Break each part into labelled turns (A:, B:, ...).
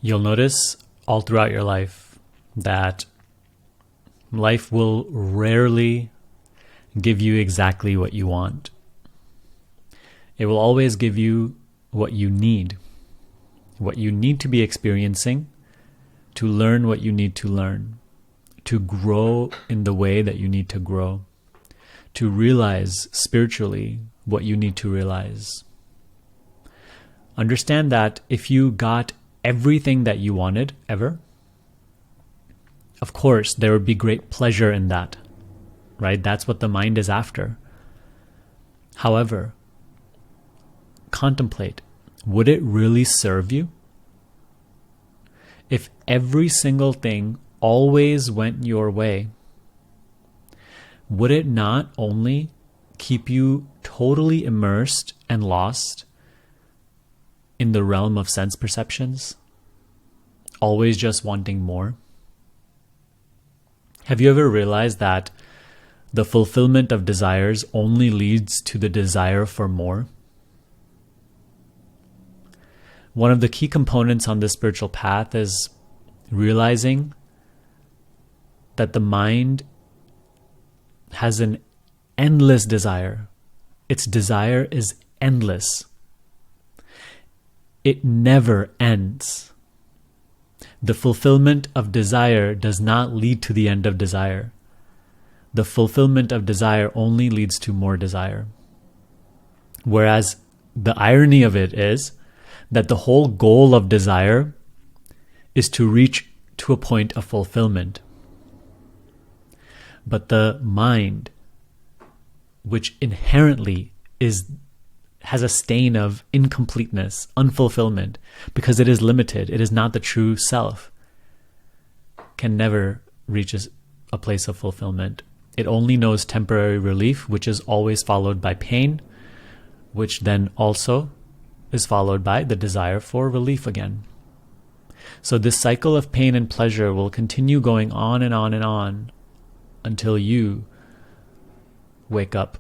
A: You'll notice all throughout your life that life will rarely give you exactly what you want. It will always give you what you need to be experiencing, to learn what you need to learn, to grow in the way that you need to grow, to realize spiritually what you need to realize. Understand that if you got everything that you wanted ever, of course, there would be great pleasure in that, right? That's what the mind is after. However, contemplate, would it really serve you? If every single thing always went your way, would it not only keep you totally immersed and lost in the realm of sense perceptions, always just wanting more? Have you ever realized that the fulfillment of desires only leads to the desire for more? One of the key components on this spiritual path is realizing that the mind has an endless desire. Its desire is endless. It never ends. The fulfillment of desire does not lead to the end of desire. The fulfillment of desire only leads to more desire. Whereas the irony of it is that the whole goal of desire is to reach to a point of fulfillment. But the mind, which inherently has a stain of incompleteness, unfulfillment, because it is limited, it is not the true self, can never reach a place of fulfillment. It only knows temporary relief, which is always followed by pain, which then also is followed by the desire for relief again. So this cycle of pain and pleasure will continue going on and on and on until you wake up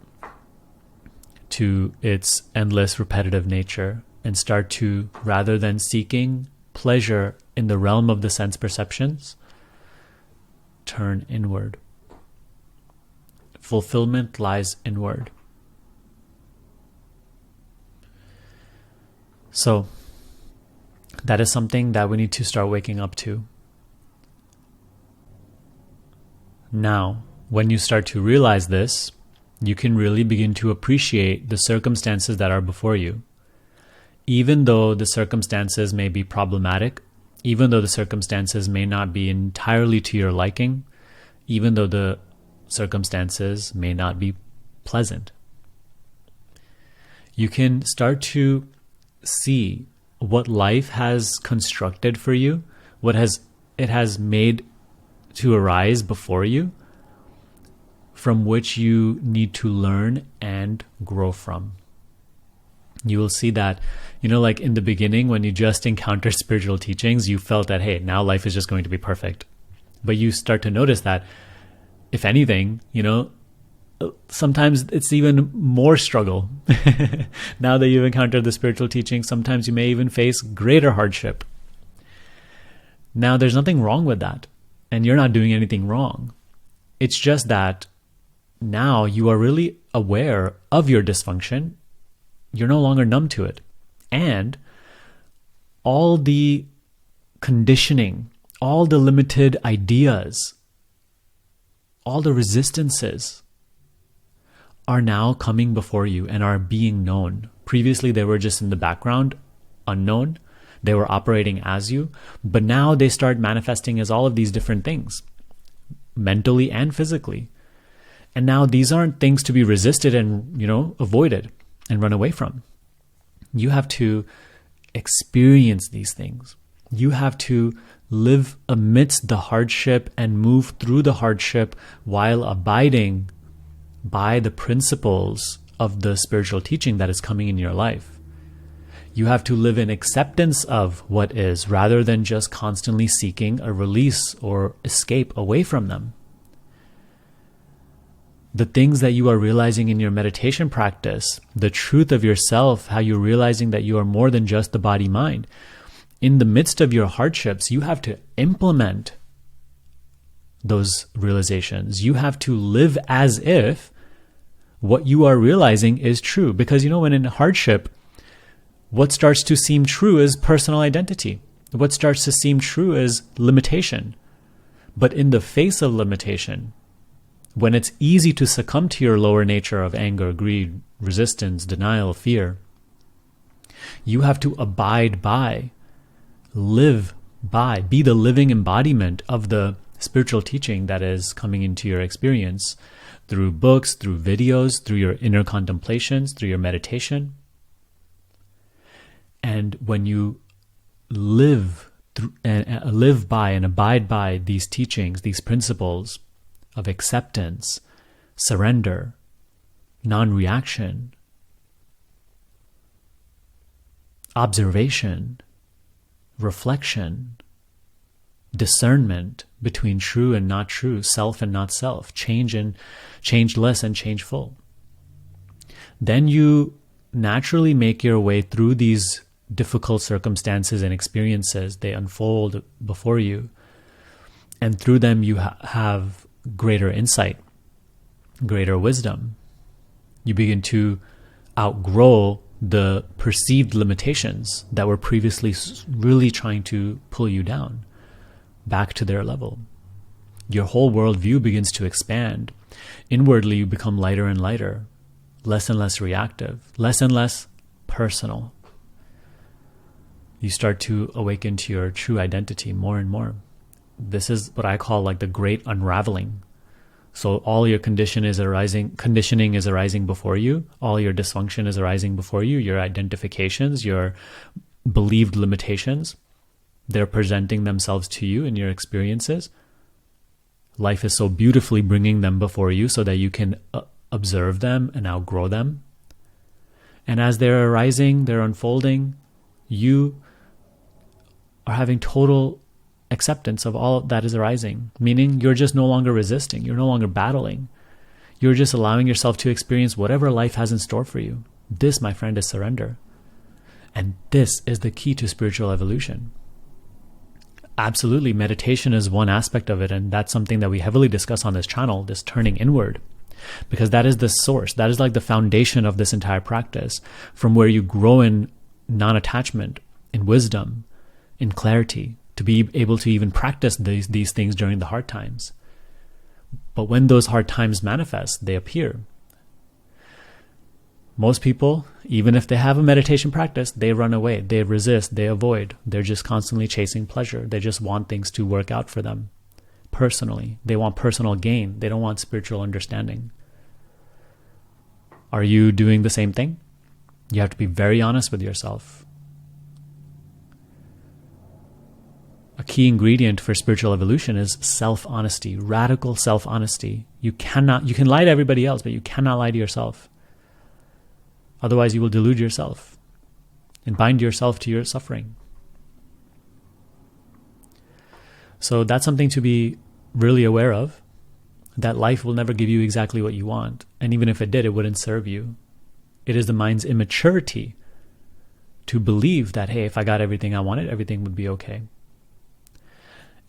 A: to its endless repetitive nature and start to, rather than seeking pleasure in the realm of the sense perceptions, turn inward. Fulfillment lies inward. So that is something that we need to start waking up to. Now, when you start to realize this, you can really begin to appreciate the circumstances that are before you. Even though the circumstances may be problematic, even though the circumstances may not be entirely to your liking, even though the circumstances may not be pleasant, you can start to see what life has constructed for you, what it has made to arise before you, from which you need to learn and grow from. You will see that, like in the beginning, when you just encountered spiritual teachings, you felt that, hey, now life is just going to be perfect. But you start to notice that, if anything, sometimes it's even more struggle. Now that you've encountered the spiritual teaching, sometimes you may even face greater hardship. Now, there's nothing wrong with that, and you're not doing anything wrong. It's just that now you are really aware of your dysfunction. You're no longer numb to it. And all the conditioning, all the limited ideas, all the resistances are now coming before you and are being known. Previously, they were just in the background, unknown. They were operating as you, but now they start manifesting as all of these different things, mentally and physically. And now these aren't things to be resisted and, avoided and run away from. You have to experience these things. You have to live amidst the hardship and move through the hardship while abiding by the principles of the spiritual teaching that is coming in your life. You have to live in acceptance of what is, rather than just constantly seeking a release or escape away from them. The things that you are realizing in your meditation practice, the truth of yourself, how you're realizing that you are more than just the body-mind, in the midst of your hardships, you have to implement those realizations. You have to live as if what you are realizing is true. Because, when in hardship, what starts to seem true is personal identity. What starts to seem true is limitation. But in the face of limitation, when it's easy to succumb to your lower nature of anger, greed, resistance, denial, fear, you have to abide by, live by, be the living embodiment of the spiritual teaching that is coming into your experience through books, through videos, through your inner contemplations, through your meditation. And when you live by and abide by these teachings, these principles of acceptance, surrender, non-reaction, observation, reflection, discernment between true and not true, self and not self, changeless and changeful, then you naturally make your way through these difficult circumstances and experiences. They unfold before you, and through them you have greater insight, greater wisdom. You begin to outgrow the perceived limitations that were previously really trying to pull you down back to their level. Your whole worldview begins to expand. Inwardly, you become lighter and lighter, less and less reactive, less and less personal. You start to awaken to your true identity more and more. This is what I call like the great unraveling. So all your conditioning is arising before you. All your dysfunction is arising before you. Your identifications, your believed limitations, they're presenting themselves to you in your experiences. Life is so beautifully bringing them before you so that you can observe them and outgrow them. And as they're arising, they're unfolding, you are having total acceptance of all that is arising, meaning you're just no longer resisting, you're no longer battling. You're just allowing yourself to experience whatever life has in store for you. This, my friend, is surrender. And this is the key to spiritual evolution. Absolutely, meditation is one aspect of it, and that's something that we heavily discuss on this channel, this turning inward, because that is the source, that is like the foundation of this entire practice, from where you grow in non-attachment, in wisdom, in clarity, to be able to even practice these things during the hard times. But when those hard times manifest, they appear. Most people, even if they have a meditation practice, they run away, they resist, they avoid. They're just constantly chasing pleasure. They just want things to work out for them personally. They want personal gain. They don't want spiritual understanding. Are you doing the same thing? You have to be very honest with yourself. A key ingredient for spiritual evolution is self-honesty, radical self-honesty. You can lie to everybody else, but you cannot lie to yourself. Otherwise, you will delude yourself and bind yourself to your suffering. So that's something to be really aware of, that life will never give you exactly what you want. And even if it did, it wouldn't serve you. It is the mind's immaturity to believe that, hey, if I got everything I wanted, everything would be okay.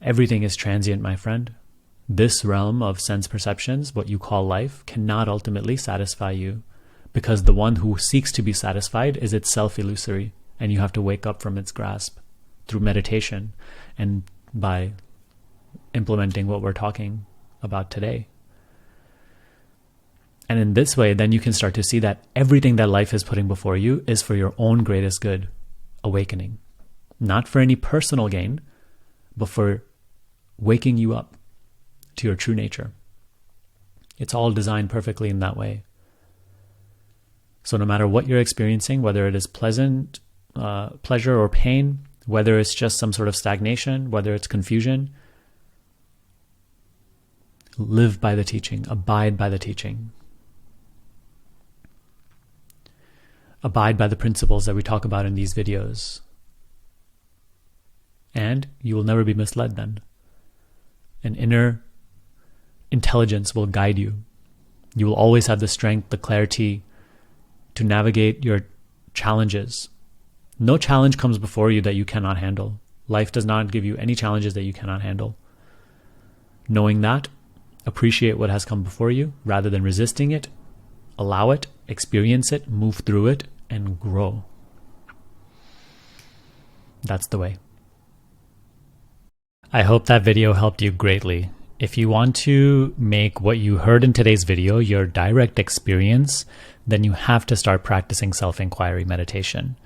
A: Everything is transient, my friend. This realm of sense perceptions, what you call life, cannot ultimately satisfy you, because the one who seeks to be satisfied is itself illusory, and you have to wake up from its grasp through meditation and by implementing what we're talking about today. And in this way, then you can start to see that everything that life is putting before you is for your own greatest good, awakening. Not for any personal gain, but for waking you up to your true nature. It's all designed perfectly in that way. So no matter what you're experiencing, whether it is pleasant, pleasure or pain, whether it's just some sort of stagnation, whether it's confusion, live by the teaching, abide by the teaching. Abide by the principles that we talk about in these videos. And you will never be misled then. An inner intelligence will guide you. You will always have the strength, the clarity to navigate your challenges No challenge comes before you that you cannot handle. Life does not give you any challenges that you cannot handle. Knowing that, appreciate what has come before you rather than resisting it. Allow it, experience it, move through it, and grow. That's the way. I hope that video helped you greatly. If you want to make what you heard in today's video your direct experience, then you have to start practicing self-inquiry meditation.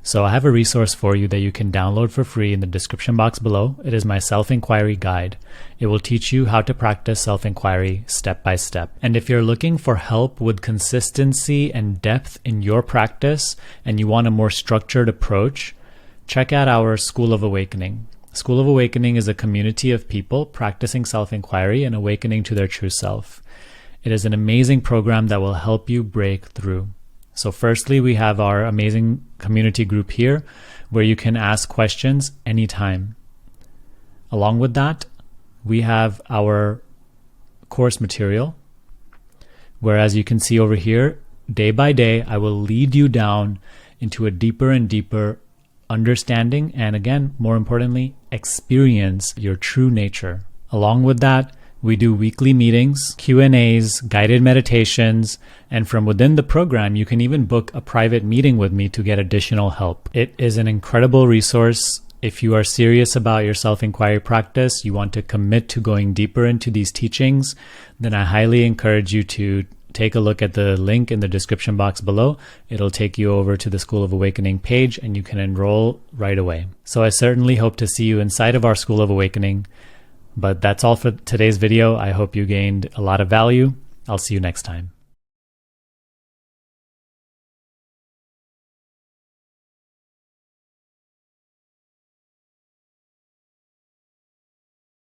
A: So I have a resource for you that you can download for free in the description box below. It is my self-inquiry guide. It will teach you how to practice self-inquiry step by step. And if you're looking for help with consistency and depth in your practice, and you want a more structured approach, check out our School of Awakening. School of Awakening is a community of people practicing self-inquiry and awakening to their true self. It is an amazing program that will help you break through. So firstly, we have our amazing community group here where you can ask questions anytime. Along with that, we have our course material, where, as you can see over here, day by day, I will lead you down into a deeper and deeper understanding, and again, more importantly, experience your true nature. Along with that, we do weekly meetings, Q&As, guided meditations, and from within the program, you can even book a private meeting with me to get additional help. It is an incredible resource. If you are serious about your self-inquiry practice, you want to commit to going deeper into these teachings, then I highly encourage you to take a look at the link in the description box below. It'll take you over to the School of Awakening page and you can enroll right away. So I certainly hope to see you inside of our School of Awakening. But that's all for today's video. I hope you gained a lot of value. I'll see you next time.